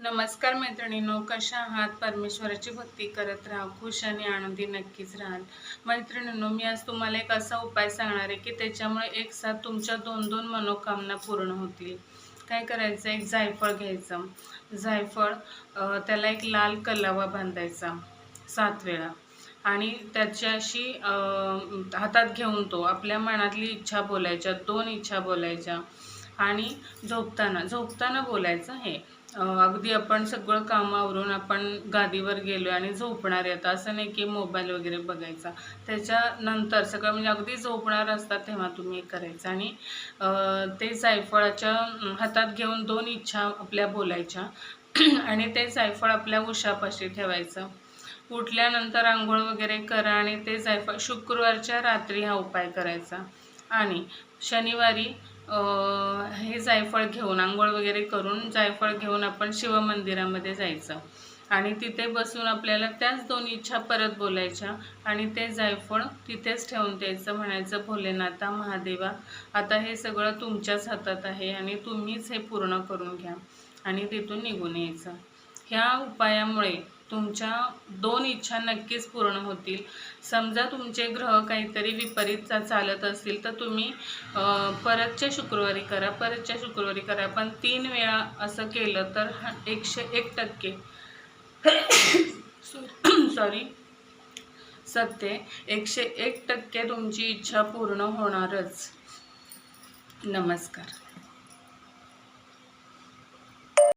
नमस्कार मैत्रिणींनो, कशा आहात? परमेश्वराची भक्ती करत राहा, खुश आणि आनंदी नक्कीच राहाल. मैत्रिणींनो, मी आज तुम्हाला एक असा उपाय सांगणार आहे की त्याच्यामुळे एक साथ तुमच्या दोन मनोकामना पूर्ण होतील. काय करायचं? एक जायफळ घ्यायचं. जायफळ त्याला एक लाल कलावा बांधायचा 7 वेळा आणि त्याच्याशी हातात घेऊन तो आपल्या मनातली इच्छा बोलायच्या, 2 इच्छा बोलायच्या आणि झोपताना बोलायचं हे. अगदी आपण सगळं कामावरून आपण गादीवर गेलो आणि झोपणार आहेत, असं नाही की मोबाईल वगैरे बघायचा. त्याच्यानंतर सगळं म्हणजे अगदी झोपणार असतात तेव्हा तुम्ही करायचं आणि ते जायफळाच्या हातात घेऊन 2 इच्छा आपल्या बोलायच्या आणि ते जायफळ आपल्या उशापाशी ठेवायचं. उठल्यानंतर आंघोळ वगैरे करा आणि ते जायफळ शुक्रवारच्या रात्री हा उपाय करायचा आणि शनिवारी हे जायफळ घेऊन आंघोळ वगैरे करून जायफळ घेऊन आपण शिवमंदिरामध्ये जायचं आणि तिथे बसून आपल्याला त्याच 2 इच्छा परत बोलायच्या आणि ते जायफळ तिथेच ठेवून द्यायचं. म्हणायचं, भोलेनाथा महादेवा, आता हे सगळं तुमच्याच हातात आहे आणि तुम्हीच हे पूर्ण करून घ्या आणि तिथून निघून यायचं. ह्या उपायामुळे तुमच्या 2 इच्छा नक्कीच पूर्ण होतील. समजा तुमचे ग्रह काहीतरी विपरीत चालत असतील तर तुम्ही परतच्या शुक्रवारी करा. पण 3 वेळा असं केलं तर 101% सॉरी सत्य 101% तुमची इच्छा पूर्ण होणारच. नमस्कार.